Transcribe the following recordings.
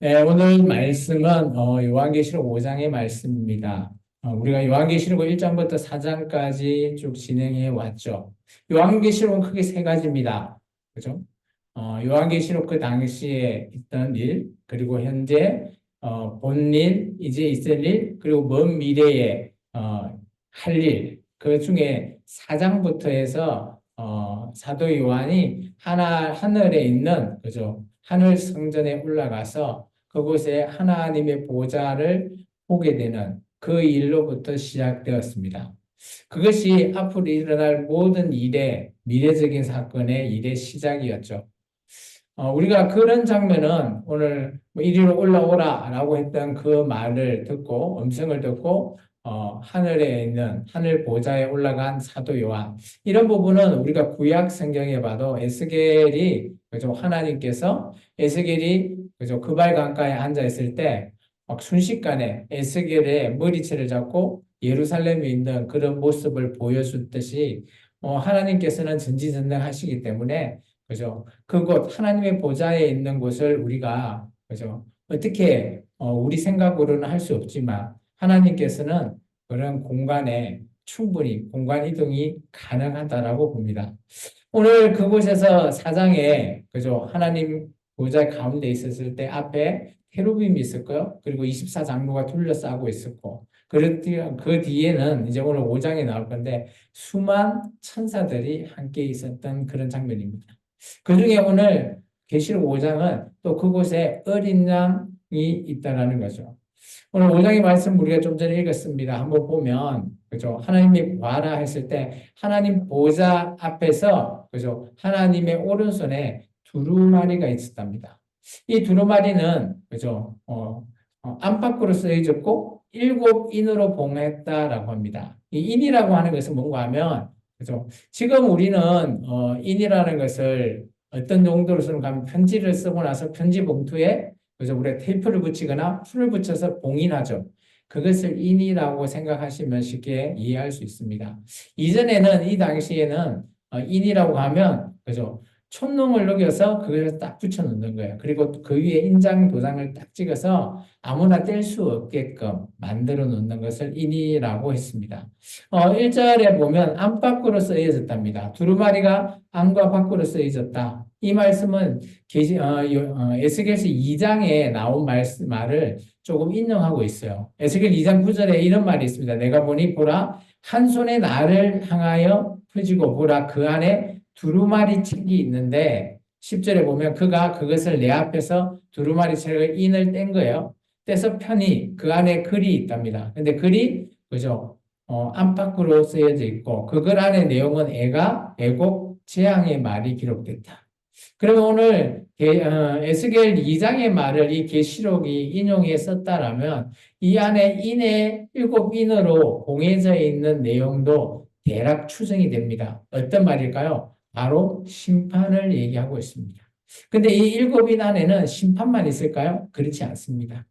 네, 오늘 말씀은 요한계시록 5장의 말씀입니다. 우리가 요한계시록 1장부터 4장까지 쭉 진행해 왔죠. 요한계시록은 크게 세 가지입니다. 그죠? 요한계시록 그 당시에 있던 일, 그리고 현재 본 일, 이제 있을 일, 그리고 먼 미래에 할 일, 그 중에 4장부터 해서 사도 요한이 하늘에 있는, 그죠? 하늘 성전에 올라가서 그곳에 하나님의 보좌를 보게 되는 그 일로부터 시작되었습니다. 그것이 앞으로 일어날 모든 일의 미래적인 사건의 일의 시작이었죠. 우리가 그런 장면은 오늘 뭐 이리로 올라오라 라고 했던 그 말을 듣고, 음성을 듣고, 하늘에 있는 하늘 보좌에 올라간 사도 요한. 이런 부분은 우리가 구약 성경에 봐도 에스겔이, 그죠? 하나님께서 에스겔이, 그죠? 그발 강가에 앉아 있을 때 막 순식간에 에스겔의 머리채를 잡고 예루살렘에 있는 그런 모습을 보여줬듯이, 하나님께서는 전지전능하시기 때문에, 그죠? 그곳 하나님의 보좌에 있는 곳을 우리가, 그죠? 어떻게 우리 생각으로는 할 수 없지만 하나님께서는 그런 공간에 충분히 공간 이동이 가능하다라고 봅니다. 오늘 그곳에서 사장에, 그죠? 하나님 보좌 가운데 있었을 때 앞에 케루빔이 있었고요. 그리고 24장로가 둘러싸고 있었고, 그 뒤에는 이제 오늘 5장에 나올 건데 수만 천사들이 함께 있었던 그런 장면입니다. 그 중에 오늘 계시록 5장은 또 그곳에 어린 양이 있다라는 거죠. 오늘 5장의 말씀 우리가 좀 전에 읽었습니다. 한번 보면, 그죠? 하나님이 봐라 했을 때 하나님 보좌 앞에서, 그죠? 하나님의 오른손에 두루마리가 있었답니다. 이 두루마리는, 그죠? 안팎으로 쓰여졌고 일곱 인으로 봉했다라고 합니다. 이 인이라고 하는 것은 뭔가 하면, 그죠? 지금 우리는 인이라는 것을 어떤 용도로 쓰는가 하면 편지를 쓰고 나서 편지 봉투에, 그래서 우리가 테이프를 붙이거나 풀을 붙여서 봉인하죠. 그것을 인이라고 생각하시면 쉽게 이해할 수 있습니다. 이전에는, 이 당시에는 인이라고 하면, 그죠? 촛농을 녹여서 그것을 딱 붙여 놓는 거예요. 그리고 그 위에 인장 도장을 딱 찍어서 아무나 뗄 수 없게끔 만들어 놓는 것을 인이라고 했습니다. 1절에 보면 안팎으로 쓰여졌답니다. 두루마리가 안과 밖으로 쓰여졌다. 이 말씀은 에스겔서 2장에 나온 말을 조금 인용하고 있어요. 에스겔 2장 9절에 이런 말이 있습니다. 내가 보니 보라 한 손에 나를 향하여 펴지고 보라 그 안에 두루마리 책이 있는데 10절에 보면 그가 그것을 내 앞에서 두루마리 책을 인을 뗀 거예요. 떼서 편히 그 안에 글이 있답니다. 근데 글이, 그죠? 안팎으로 쓰여져 있고 그글 안의 내용은 애곡, 재앙의 말이 기록됐다. 그러면 오늘 에스겔 2장의 말을 이 계시록이 인용해 썼다라면 이 안에 인의 일곱 인으로 봉해져 있는 내용도 대략 추정이 됩니다. 어떤 말일까요? 바로 심판을 얘기하고 있습니다. 근데 이 일곱 인 안에는 심판만 있을까요? 그렇지 않습니다.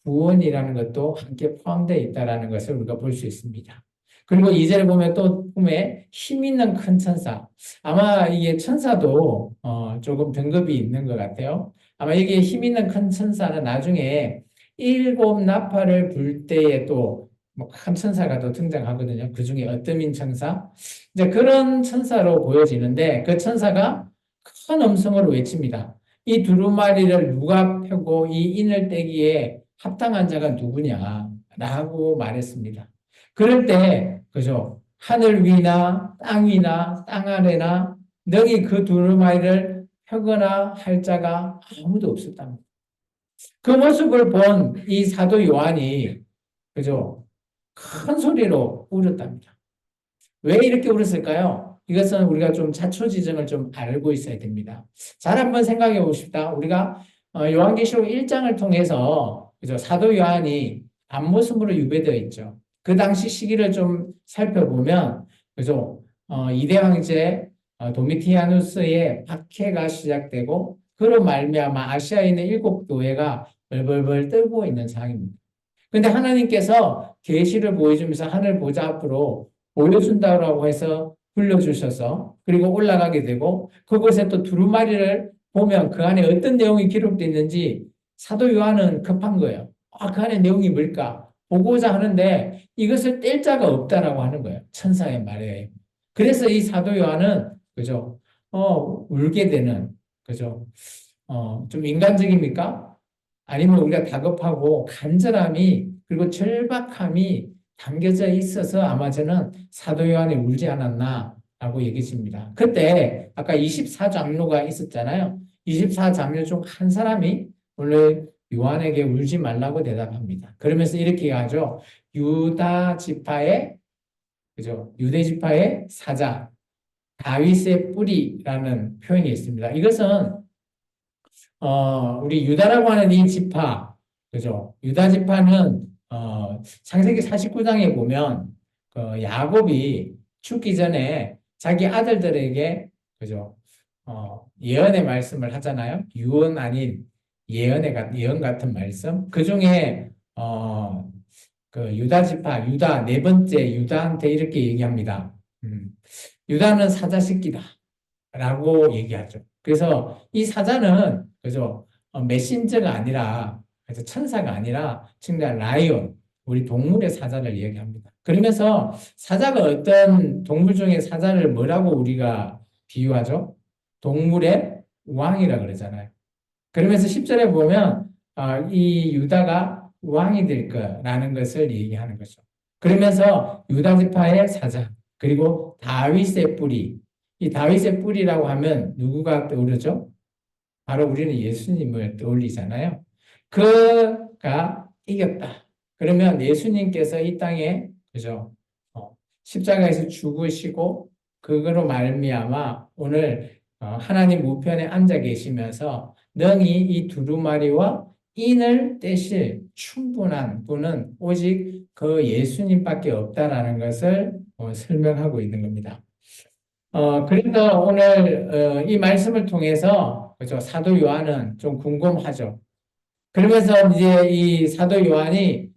구원이라는 것도 함께 포함되어 있다는 것을 우리가 볼 수 있습니다. 그리고 2절에 보면 또 꿈에 힘 있는 큰 천사. 아마 이게 천사도 조금 등급이 있는 것 같아요. 아마 이게 힘 있는 큰 천사는 나중에 일곱 나팔을 불 때에 또 뭐 큰 천사가 또 등장하거든요. 그 중에 어떠민 천사. 이제 그런 천사로 보여지는데 그 천사가 큰 음성으로 외칩니다. 이 두루마리를 누가 펴고 이 인을 떼기에 합당한 자가 누구냐? 라고 말했습니다. 그럴 때, 그죠? 하늘 위나 땅 위나 땅 아래나 너희 그 두루마리를 펴거나 할 자가 아무도 없었답니다. 그 모습을 본 이 사도 요한이, 그죠? 큰 소리로 울었답니다. 왜 이렇게 울었을까요? 이것은 우리가 좀 자초지정을 좀 알고 있어야 됩니다. 잘 한번 생각해 봅시다. 우리가 요한계시록 1장을 통해서, 그죠? 사도 요한이 앞모습으로 유배되어 있죠. 그 당시 시기를 좀 살펴보면, 그죠? 이대 황제 도미티아누스의 박해가 시작되고, 그로 말미암아 아시아에 있는 일곱 교회가 벌벌벌 떨고 있는 상황입니다. 근데 하나님께서 계시를 보여주면서 하늘 보좌 앞으로 보여준다고 해서 불러주셔서 그리고 올라가게 되고 그곳에 또 두루마리를 보면 그 안에 어떤 내용이 기록되어 있는지 사도 요한은 급한 거예요. 그 안에 내용이 뭘까? 보고자 하는데 이것을 뗄 자가 없다라고 하는 거예요. 천사의 말에. 그래서 이 사도 요한은, 그죠? 울게 되는, 그죠? 좀 인간적입니까? 아니면 우리가 다급하고 간절함이, 그리고 절박함이 담겨져 있어서 아마 저는 사도 요한이 울지 않았나 라고 얘기했습니다. 그때 아까 24장로가 있었잖아요. 24장로 중 한 사람이 오늘 요한에게 울지 말라고 대답합니다. 그러면서 이렇게 하죠. 유다 지파의, 그죠? 유대 지파의 사자, 다윗의 뿌리라는 표현이 있습니다. 이것은 우리 유다라고 하는 이 지파, 그죠? 유다 지파는 창세기 49장에 보면 야곱이 죽기 전에 자기 아들들에게, 그죠? 예언의 말씀을 하잖아요. 유언 아닌 예언 같은 말씀. 그 중에 그 유다 지파, 유다 네 번째 유다한테 이렇게 얘기합니다. 유다는 사자 새끼다라고 얘기하죠. 그래서 이 사자는, 그죠? 메신저가 아니라, 그래서 천사가 아니라 정말 라이온, 우리 동물의 사자를 얘기합니다. 그러면서 사자가 어떤 동물 중에 사자를 뭐라고 우리가 비유하죠? 동물의 왕이라 그러잖아요. 그러면서 10절에 보면 이 유다가 왕이 될 거라는 것을 얘기하는 거죠. 그러면서 유다 지파의 사자, 그리고 다윗의 뿌리. 이 다윗의 뿌리라고 하면 누구가 떠오르죠? 바로 우리는 예수님을 떠올리잖아요. 그가 이겼다. 그러면 예수님께서 이 땅에, 그죠? 십자가에서 죽으시고 그거로 말미암아 오늘 하나님 우편에 앉아 계시면서 능히 이 두루마리와 인을 떼실 충분한 분은 오직 그 예수님밖에 없다라는 것을 설명하고 있는 겁니다. 그래서 오늘 이 말씀을 통해서, 그죠? 사도 요한은 좀 궁금하죠. 그러면서 이제 이 사도 요한이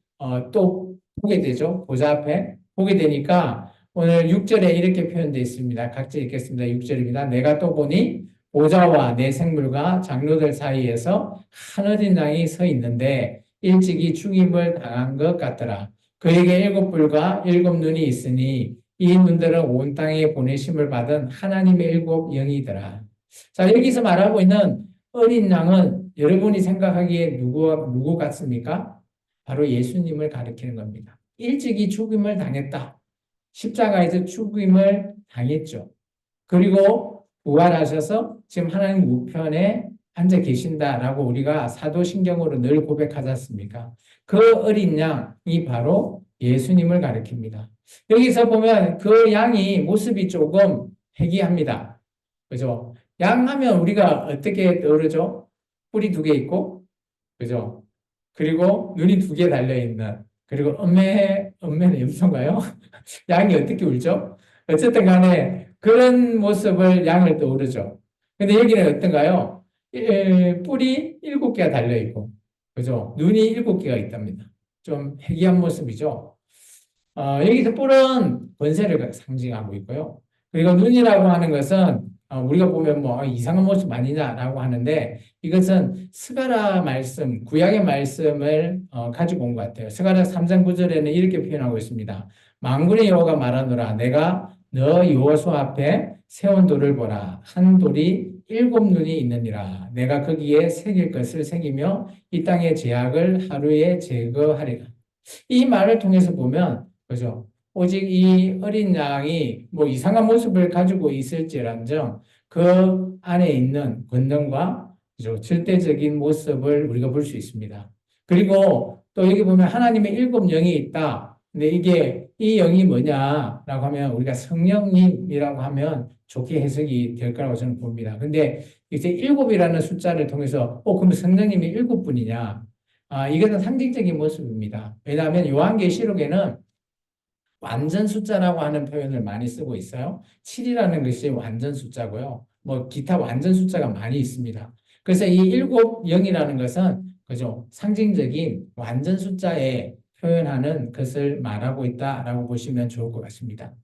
또 보게 되죠. 보좌 앞에 보게 되니까 오늘 6절에 이렇게 표현되어 있습니다. 각자 읽겠습니다. 6절입니다. 내가 또 보니 보좌와 내 생물과 장로들 사이에서 한 어린 양이 서 있는데 일찍이 죽임을 당한 것 같더라. 그에게 일곱 뿔과 일곱 눈이 있으니 이 눈들은 온 땅에 보내심을 받은 하나님의 일곱 영이더라. 자, 여기서 말하고 있는 어린 양은 여러분이 생각하기에 누구 같습니까? 바로 예수님을 가리키는 겁니다. 일찍이 죽임을 당했다. 십자가에서 죽임을 당했죠. 그리고 부활하셔서 지금 하나님 우편에 앉아 계신다라고 우리가 사도신경으로 늘 고백하지 않습니까? 그 어린 양이 바로 예수님을 가리킵니다. 여기서 보면 그 양이 모습이 조금 해기합니다. 그죠? 양 하면 우리가 어떻게 떠오르죠? 뿔이 두 개 있고, 그죠? 그리고 눈이 두 개 달려있는, 그리고 엄매는 염소인가요? 양이 어떻게 울죠? 어쨌든 간에 그런 모습을 양을 떠오르죠. 근데 여기는 어떤가요? 뿔이 일곱 개가 달려있고, 그죠? 눈이 일곱 개가 있답니다. 좀 해기한 모습이죠. 여기서 뿔은 권세를 상징하고 있고요. 그리고 눈이라고 하는 것은 우리가 보면 뭐 이상한 모습 아니냐라고 하는데 이것은 스가랴 말씀, 구약의 말씀을 가지고 온 것 같아요. 스가랴 3장 9절에는 이렇게 표현하고 있습니다. 만군의 여호와가 말하노라 내가 너 여호수 앞에 세운 돌을 보라 한 돌이 일곱 눈이 있느니라 내가 거기에 새길 것을 새기며 이 땅의 죄악을 하루에 제거하리라. 이 말을 통해서 보면, 그죠? 오직 이 어린 양이 뭐 이상한 모습을 가지고 있을지언정 그 안에 있는 권능과, 그죠? 절대적인 모습을 우리가 볼 수 있습니다. 그리고 또 여기 보면 하나님의 일곱 영이 있다. 근데 이게 이 영이 뭐냐라고 하면 우리가 성령님이라고 하면 좋게 해석이 될 거라고 저는 봅니다. 근데 이제 일곱이라는 숫자를 통해서 그럼 성령님이 일곱 분이냐? 이것은 상징적인 모습입니다. 왜냐하면 요한계시록에는 완전 숫자라고 하는 표현을 많이 쓰고 있어요. 7이라는 것이 완전 숫자고요. 뭐 기타 완전 숫자가 많이 있습니다. 그래서 이 일곱 영이라는 것은, 그죠? 상징적인 완전 숫자에 표현하는 것을 말하고 있다라고 보시면 좋을 것 같습니다.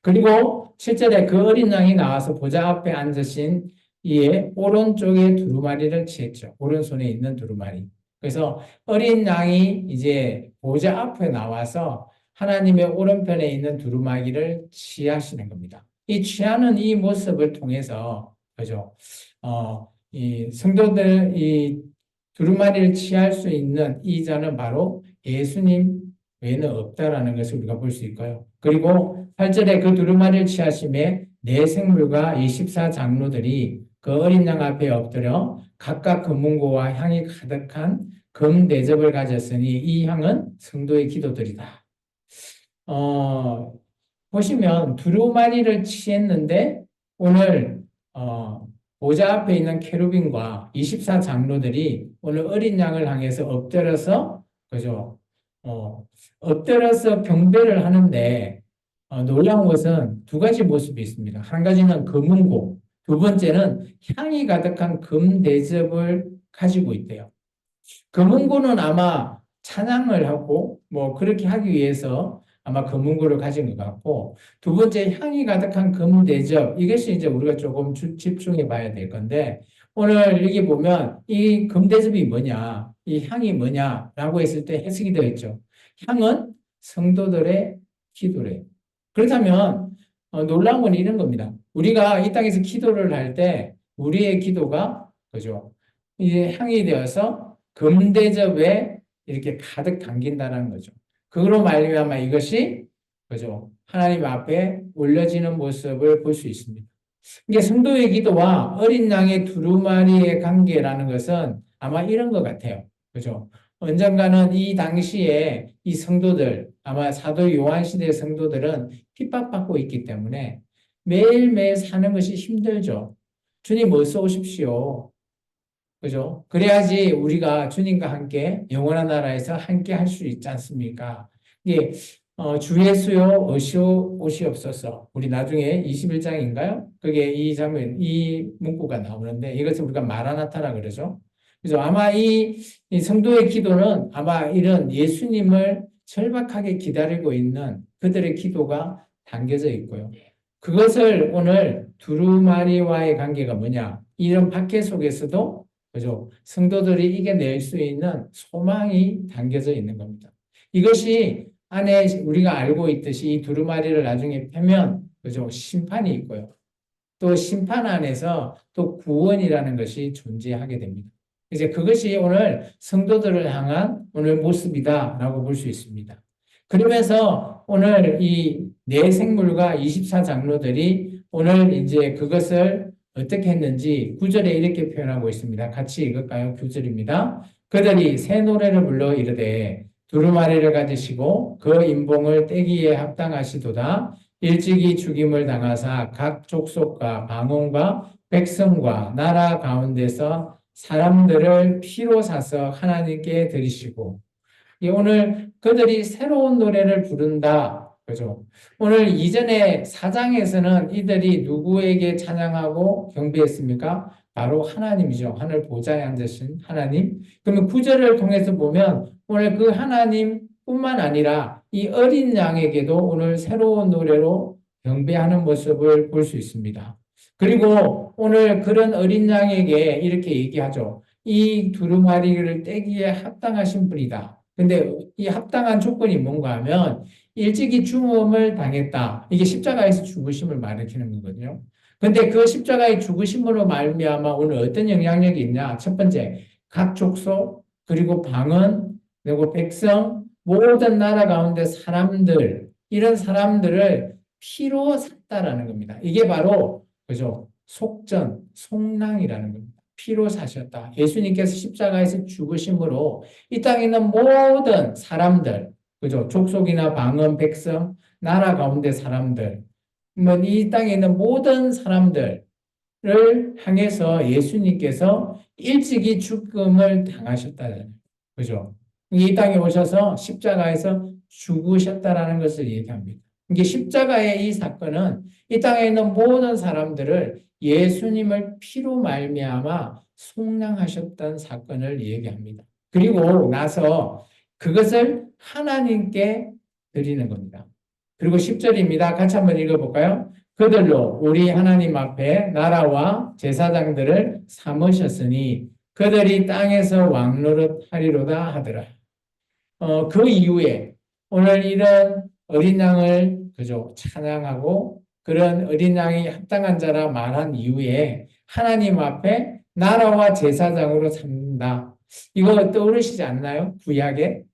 그리고 실제로 그 어린 양이 나와서 보좌 앞에 앉으신 이에 오른쪽에 두루마리를 취했죠. 오른손에 있는 두루마리. 그래서 어린 양이 이제 보좌 앞에 나와서 하나님의 오른편에 있는 두루마기를 취하시는 겁니다. 이 취하는 이 모습을 통해서, 그죠? 이 성도들, 이 두루마리를 취할 수 있는 이 자는 바로 예수님 외에는 없다라는 것을 우리가 볼 수 있고요. 그리고 8절에 그 두루마리를 취하심에 네 생물과 24 장로들이 그 어린 양 앞에 엎드려 각각 금문고와 향이 가득한 금 대접을 가졌으니 이 향은 성도의 기도들이다. 어, 보시면 두루마리를 취했는데 오늘 보좌 앞에 있는 케루빈과 24 장로들이 오늘 어린 양을 향해서 엎드려서 그죠? 엎드려서 경배를 하는데 놀라운 것은 두 가지 모습이 있습니다. 한 가지는 금은고, 두 번째는 향이 가득한 금 대접을 가지고 있대요. 금은고는 아마 찬양을 하고 뭐 그렇게 하기 위해서 아마 금은고를 가진 것 같고, 두 번째 향이 가득한 금 대접, 이것이 이제 우리가 조금 집중해 봐야 될 건데, 오늘 여기 보면 이 금 대접이 뭐냐, 이 향이 뭐냐라고 했을 때 해석이 되어 있죠. 향은 성도들의 기도래요. 그렇다면 놀라운 건 이런 겁니다. 우리가 이 땅에서 기도를 할 때 우리의 기도가 그죠? 이제 향이 되어서 금대접에 이렇게 가득 담긴다는 거죠. 그로 말미암아 이것이 그죠? 하나님 앞에 올려지는 모습을 볼 수 있습니다. 이게 성도의 기도와 어린 양의 두루마리의 관계라는 것은 아마 이런 것 같아요. 그죠? 언젠가는 이 당시에 이 성도들, 아마 사도 요한 시대의 성도들은 핍박받고 있기 때문에 매일매일 사는 것이 힘들죠. 주님 어서 오십시오. 그죠? 그래야지 우리가 주님과 함께 영원한 나라에서 함께 할 수 있지 않습니까? 이게 주 예수여 오시옵소서. 우리 나중에 21장인가요? 그게 이 장면, 이 문구가 나오는데 이것을 우리가 마라나타라 그러죠. 그래서 아마 이 성도의 기도는 아마 이런 예수님을 절박하게 기다리고 있는 그들의 기도가 담겨져 있고요. 그것을 오늘 두루마리와의 관계가 뭐냐? 이런 박해 속에서도 그죠? 성도들이 이겨낼 수 있는 소망이 담겨져 있는 겁니다. 이것이 안에 우리가 알고 있듯이 이 두루마리를 나중에 펴면 그죠? 심판이 있고요. 또 심판 안에서 또 구원이라는 것이 존재하게 됩니다. 이제 그것이 오늘 성도들을 향한 오늘 모습이다라고 볼 수 있습니다. 그러면서 오늘 이 네 생물과 24 장로들이 오늘 이제 그것을 어떻게 했는지 9절에 이렇게 표현하고 있습니다. 같이 읽을까요? 9절입니다. 그들이 새 노래를 불러 이르되 두루마리를 가지시고 그 인봉을 떼기에 합당하시도다. 일찍이 죽임을 당하사 각 족속과 방언과 백성과 나라 가운데서 사람들을 피로 사서 하나님께 드리시고 오늘 그들이 새로운 노래를 부른다. 그죠? 오늘 이전에 4장에서는 이들이 누구에게 찬양하고 경배했습니까? 바로 하나님이죠. 하늘 보좌에 앉으신 하나님. 그러면 9절을 통해서 보면 오늘 그 하나님뿐만 아니라 이 어린 양에게도 오늘 새로운 노래로 경배하는 모습을 볼 수 있습니다. 그리고 오늘 그런 어린 양에게 이렇게 얘기하죠. 이 두루마리를 떼기에 합당하신 분이다. 근데 이 합당한 조건이 뭔가 하면 일찍이 죽음을 당했다. 이게 십자가에서 죽으심을 말하는 거거든요. 근데 그 십자가의 죽으심으로 말미암아 오늘 어떤 영향력이 있냐? 첫 번째, 각 족속, 그리고 방언, 그리고 백성, 모든 나라 가운데 사람들, 이런 사람들을 피로 샀다라는 겁니다. 이게 바로, 그죠? 속전, 속랑이라는 겁니다. 피로 사셨다. 예수님께서 십자가에서 죽으심으로 이 땅에 있는 모든 사람들, 그죠? 족속이나 방언, 백성, 나라 가운데 사람들, 이 땅에 있는 모든 사람들을 향해서 예수님께서 일찍이 죽음을 당하셨다는, 그죠? 이 땅에 오셔서 십자가에서 죽으셨다라는 것을 얘기합니다. 이게 십자가의 이 사건은 이 땅에 있는 모든 사람들을 예수님을 피로 말미암아 속량하셨던 사건을 얘기합니다. 그리고 나서 그것을 하나님께 드리는 겁니다. 그리고 10절입니다. 같이 한번 읽어볼까요? 그들로 우리 하나님 앞에 나라와 제사장들을 삼으셨으니 그들이 땅에서 왕노릇하리로다 하더라. 그 이후에 오늘 이런 어린 양을 그죠 찬양하고 그런 어린 양이 합당한 자라 말한 이후에 하나님 앞에 나라와 제사장으로 삼는다. 이거 떠오르시지 않나요? 구약에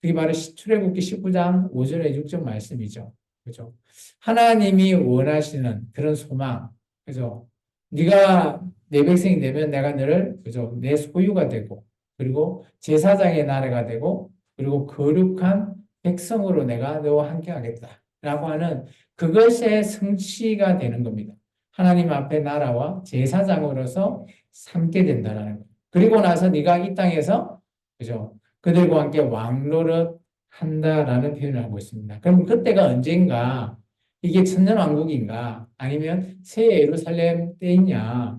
그게 바로 출애굽기 19장 5절에 6절 말씀이죠. 그죠? 하나님이 원하시는 그런 소망, 그죠? 네가 내 백성이 되면 내가 너를 그죠 내 소유가 되고 그리고 제사장의 나라가 되고 그리고 거룩한 백성으로 내가 너와 함께 하겠다라고 하는 그것의 성취가 되는 겁니다. 하나님 앞에 나라와 제사장으로서 삼게 된다라는 거예요. 그리고 나서 네가 이 땅에서 그죠? 그들과 함께 왕노릇 한다라는 표현을 하고 있습니다. 그럼 그때가 언젠가 이게 천년왕국인가 아니면 새 예루살렘 때이냐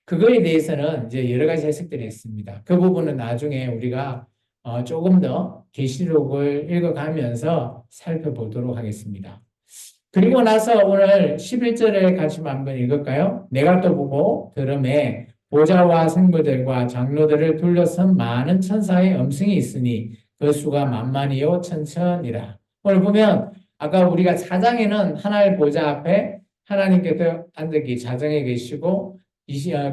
그거에 대해서는 이제 여러 가지 해석들이 있습니다. 그 부분은 나중에 우리가 조금 더 계시록을 읽어가면서 살펴보도록 하겠습니다. 그리고 나서 오늘 11절에 같이 한번 읽을까요? 내가 또 보고 들음에 보좌와 생부들과 장로들을 둘러선 많은 천사의 음성이 있으니 그 수가 만만이요 천천이라. 오늘 보면 아까 우리가 4장에는 하나님 보좌 앞에 하나님께서 앉아 자정에 계시고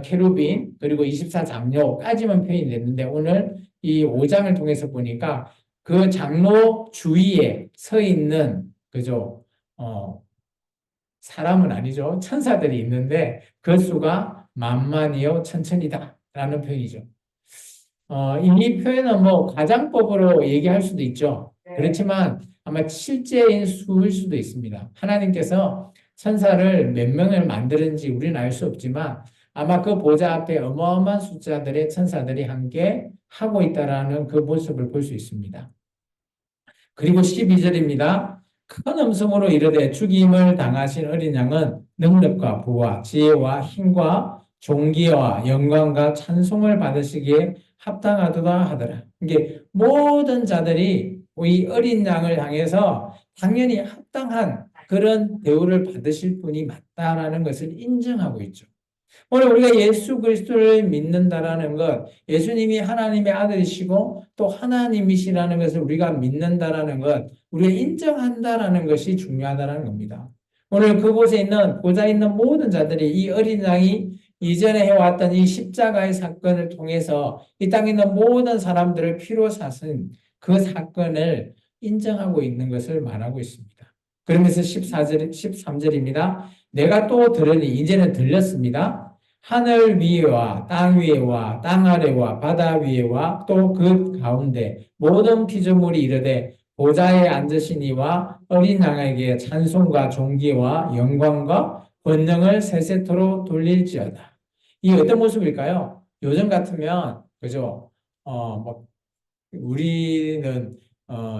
케루빈 그리고 24장로까지만 표현이 됐는데 오늘 이 5장을 통해서 보니까 그 장로 주위에 서 있는 그죠? 사람은 아니죠. 천사들이 있는데 그 수가 만만이요 천천이다 라는 표현이죠. 이 표현은 뭐 가장법으로 얘기할 수도 있죠. 그렇지만 아마 실제인 수일 수도 있습니다. 하나님께서 천사를 몇 명을 만드는지 우리는 알 수 없지만 아마 그 보좌 앞에 어마어마한 숫자들의 천사들이 함께 하고 있다라는 그 모습을 볼 수 있습니다. 그리고 12절입니다. 큰 음성으로 이르되 죽임을 당하신 어린 양은 능력과 부와 지혜와 힘과 존귀와 영광과 찬송을 받으시기에 합당하도다 하더라. 이게 모든 자들이 이 어린 양을 향해서 당연히 합당한 그런 대우를 받으실 분이 맞다라는 것을 인정하고 있죠. 오늘 우리가 예수 그리스도를 믿는다라는 것, 예수님이 하나님의 아들이시고 또 하나님이시라는 것을 우리가 믿는다라는 것, 우리가 인정한다라는 것이 중요하다는 겁니다. 오늘 그곳에 있는 보좌에 있는 모든 자들이 이 어린 양이 이전에 해왔던 이 십자가의 사건을 통해서 이 땅에 있는 모든 사람들을 피로 사신 그 사건을 인정하고 있는 것을 말하고 있습니다. 그러면서 13절입니다. 내가 또 들으니 이제는 들렸습니다. 하늘 위에와 땅 위에와 땅 아래와 바다 위에와 또 그 가운데 모든 피조물이 이르되 보좌에 앉으신 이와 어린 양에게 찬송과 존귀와 영광과 권능을 세세토록 돌릴지어다. 이 어떤 모습일까요? 요즘 같으면 그죠? 뭐 우리는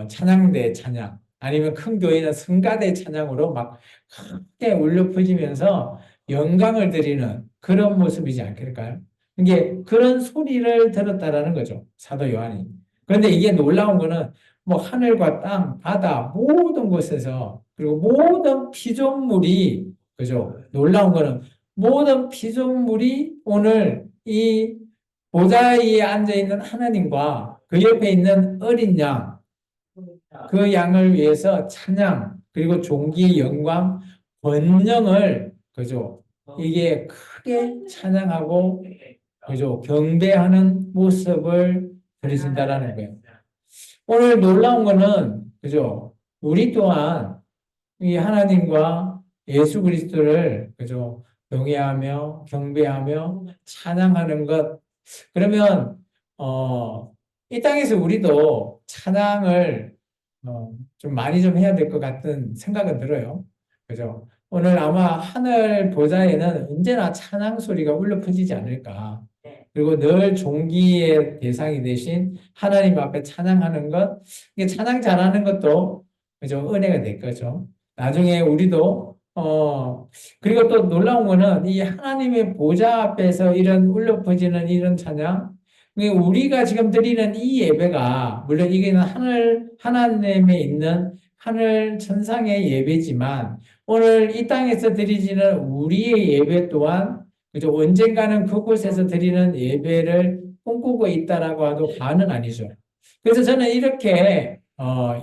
찬양대 찬양 아니면 큰 교회는 성가대 찬양으로 막 크게 울려 퍼지면서 영광을 드리는 그런 모습이지 않을까요? 이게 그런 소리를 들었다라는 거죠. 사도 요한이. 그런데 이게 놀라운 거는 뭐 하늘과 땅, 바다 모든 곳에서 그리고 모든 피조물이 그죠? 놀라운 거는 모든 피조물이 오늘 이 보좌에 앉아 있는 하나님과 그 옆에 있는 어린 양, 그 양을 위해서 찬양 그리고 존귀, 영광, 권능을 그죠? 이게 크게 찬양하고 그죠? 경배하는 모습을 보여준다라는 거예요. 오늘 놀라운 거는 그죠? 우리 또한 이 하나님과 예수 그리스도를 그죠? 경외하며 경배하며 찬양하는 것. 그러면 이 땅에서 우리도 찬양을 좀 많이 좀 해야 될 것 같은 생각은 들어요. 그죠? 오늘 아마 하늘 보좌에는 언제나 찬양 소리가 울려 퍼지지 않을까. 그리고 늘 존귀의 대상이 되신 하나님 앞에 찬양하는 것, 이게 찬양 잘하는 것도 그죠? 은혜가 될 거죠. 나중에 우리도 그리고 또 놀라운 거는 이 하나님의 보좌 앞에서 이런 울려 퍼지는 이런 찬양, 우리가 지금 드리는 이 예배가 물론 이게 하나님에 있는 하늘 천상의 예배지만 오늘 이 땅에서 드리지는 우리의 예배 또한 그죠? 언젠가는 그곳에서 드리는 예배를 꿈꾸고 있다라고 해도 과언은 아니죠. 그래서 저는 이렇게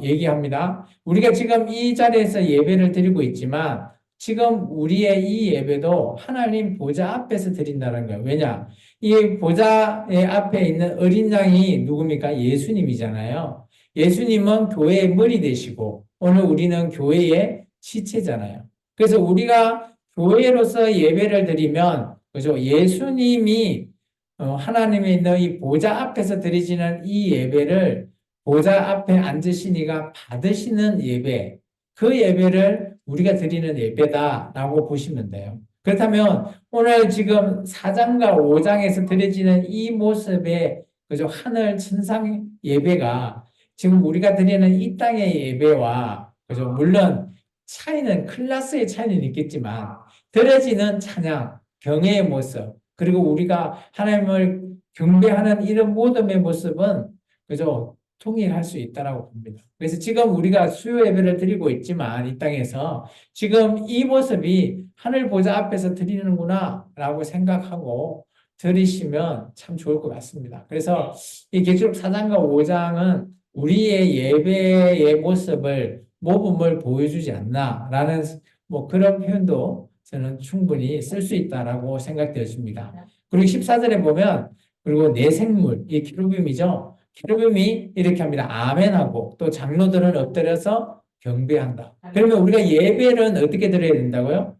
얘기합니다. 우리가 지금 이 자리에서 예배를 드리고 있지만 지금 우리의 이 예배도 하나님 보좌 앞에서 드린다는 거예요. 왜냐? 이 보좌의 앞에 있는 어린 양이 누굽니까? 예수님이잖아요. 예수님은 교회의 머리 되시고 오늘 우리는 교회의 지체잖아요. 그래서 우리가 교회로서 예배를 드리면 그죠? 예수님이 하나님의 있는 이 보좌 앞에서 드리시는 이 예배를 보좌 앞에 앉으신 이가 받으시는 예배, 그 예배를 우리가 드리는 예배다라고 보시면 돼요. 그렇다면 오늘 지금 4장과 5장에서 드려지는 이 모습의 그저 하늘 천상 예배가 지금 우리가 드리는 이 땅의 예배와 그죠? 물론 차이는 클래스의 차이는 있겠지만 드려지는 찬양, 경외의 모습, 그리고 우리가 하나님을 경배하는 이런 모든 모습은 그죠? 통일할 수 있다라고 봅니다. 그래서 지금 우리가 수요 예배를 드리고 있지만 이 땅에서 지금 이 모습이 하늘 보좌 앞에서 드리는구나라고 생각하고 드리시면 참 좋을 것 같습니다. 그래서 이 계시록 4장과 5장은 우리의 예배의 모습을 모범을 보여주지 않나라는 뭐 그런 표현도 저는 충분히 쓸 수 있다라고 생각되었습니다. 그리고 14절에 보면 그리고 내 생물, 이 키루빔이죠. 키루빔이 이렇게 합니다. 아멘하고 또 장로들은 엎드려서 경배한다. 그러면 우리가 예배는 어떻게 드려야 된다고요?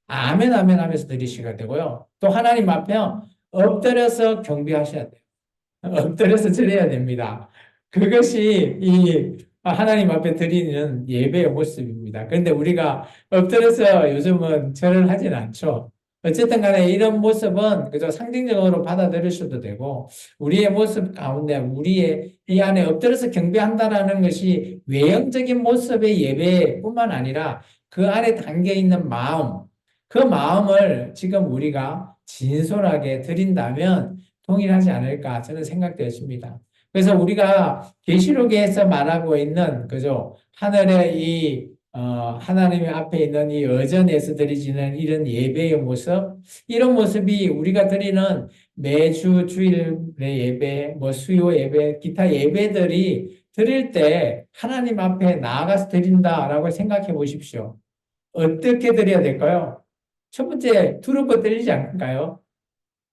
아멘, 아멘 하면서 드리셔야 되고요. 또 하나님 앞에 엎드려서 경배하셔야 돼요. 엎드려서 드려야 됩니다. 그것이 이 하나님 앞에 드리는 예배의 모습입니다. 그런데 우리가 엎드려서 요즘은 절을 하진 않죠. 어쨌든 간에 이런 모습은 그저 상징적으로 받아들이셔도 되고, 우리의 모습 가운데 우리의 이 안에 엎드려서 경배한다라는 것이 외형적인 모습의 예배뿐만 아니라 그 안에 담겨 있는 마음, 그 마음을 지금 우리가 진솔하게 드린다면 통일하지 않을까 저는 생각되었습니다. 그래서 우리가 계시록에서 말하고 있는 그죠 하늘의 이 하나님의 앞에 있는 이 여전에서 드리지는 이런 예배의 모습, 이런 모습이 우리가 드리는 매주 주일의 예배, 뭐 수요 예배, 기타 예배들이 드릴 때 하나님 앞에 나아가서 드린다라고 생각해 보십시오. 어떻게 드려야 될까요? 첫 번째, 두렵고 떨리지 않을까요?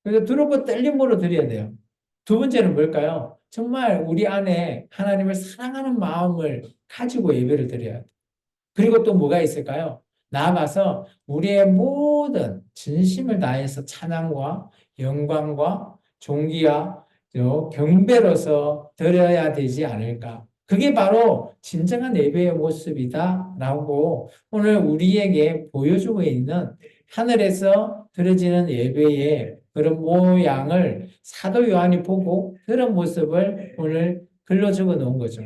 그래서 두렵고 떨림으로 드려야 돼요. 두 번째는 뭘까요? 정말 우리 안에 하나님을 사랑하는 마음을 가지고 예배를 드려야 돼요. 그리고 또 뭐가 있을까요? 나아가서 우리의 모든 진심을 다해서 찬양과 영광과 존귀와 경배로서 드려야 되지 않을까. 그게 바로 진정한 예배의 모습이다라고 오늘 우리에게 보여주고 있는 하늘에서 드려지는 예배의 그런 모양을 사도 요한이 보고 그런 모습을 오늘 글로 적어 놓은 거죠.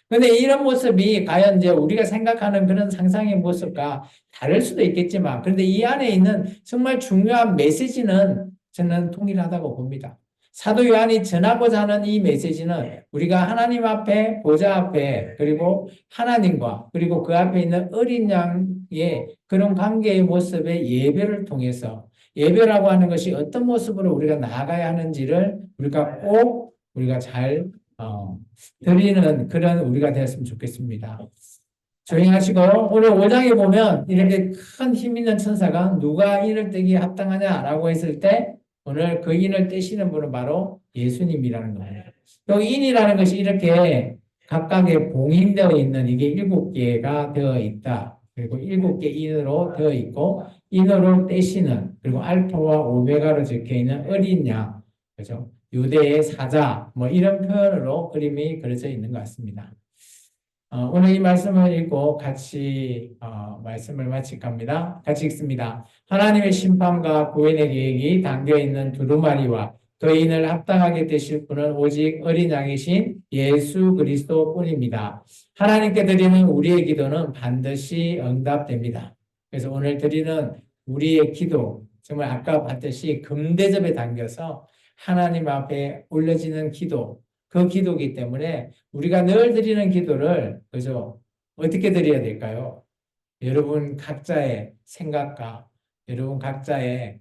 근데 이런 모습이 과연 이제 우리가 생각하는 그런 상상의 모습과 다를 수도 있겠지만, 그런데 이 안에 있는 정말 중요한 메시지는 저는 통일하다고 봅니다. 사도 요한이 전하고자 하는 이 메시지는 우리가 하나님 앞에, 보좌 앞에, 그리고 하나님과, 그리고 그 앞에 있는 어린 양의 그런 관계의 모습의 예배를 통해서 예배라고 하는 것이 어떤 모습으로 우리가 나아가야 하는지를 우리가 잘 드리는 그런 우리가 되었으면 좋겠습니다. 조용히 하시고 오늘 5장에 보면 이렇게 큰 힘 있는 천사가 누가 인을 떼기에 합당하냐라고 했을 때 오늘 그 인을 떼시는 분은 바로 예수님이라는 거예요. 여기 인이라는 것이 이렇게 각각의 봉인되어 있는 이게 7개가 되어 있다. 그리고 7개 인으로 되어 있고 인으로 떼시는 그리고 알파와 오메가로 적혀 있는 어린 양, 그죠? 유대의 사자, 뭐 이런 표현으로 그림이 그려져 있는 것 같습니다. 오늘 이 말씀을 읽고 같이 말씀을 마칠까 합니다. 같이 읽습니다. 하나님의 심판과 구원의 계획이 담겨 있는 두루마리와 거인을 합당하게 되실 분은 오직 어린 양이신 예수 그리스도뿐입니다. 하나님께 드리는 우리의 기도는 반드시 응답됩니다. 그래서 오늘 드리는 우리의 기도, 정말 아까 봤듯이 금대접에 담겨서 하나님 앞에 올려지는 기도, 그 기도이기 때문에 우리가 늘 드리는 기도를 그죠? 어떻게 드려야 될까요? 여러분 각자의 생각과 여러분 각자의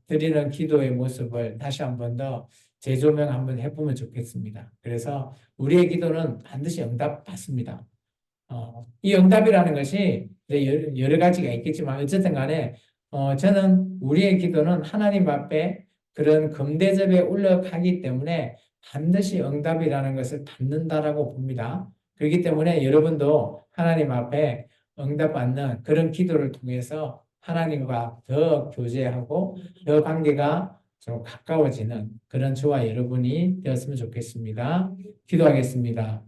드리는 기도의 모습을 다시 한 번 더 재조명 한번 해보면 좋겠습니다. 그래서 우리의 기도는 반드시 응답받습니다. 이 응답이라는 것이 이제 여러 가지가 있겠지만 어쨌든 간에 저는 우리의 기도는 하나님 앞에 그런 금대접에 올라가기 때문에 반드시 응답이라는 것을 받는다라고 봅니다. 그렇기 때문에 여러분도 하나님 앞에 응답받는 그런 기도를 통해서 하나님과 더 교제하고 더 관계가 좀 가까워지는 그런 저와 여러분이 되었으면 좋겠습니다. 기도하겠습니다.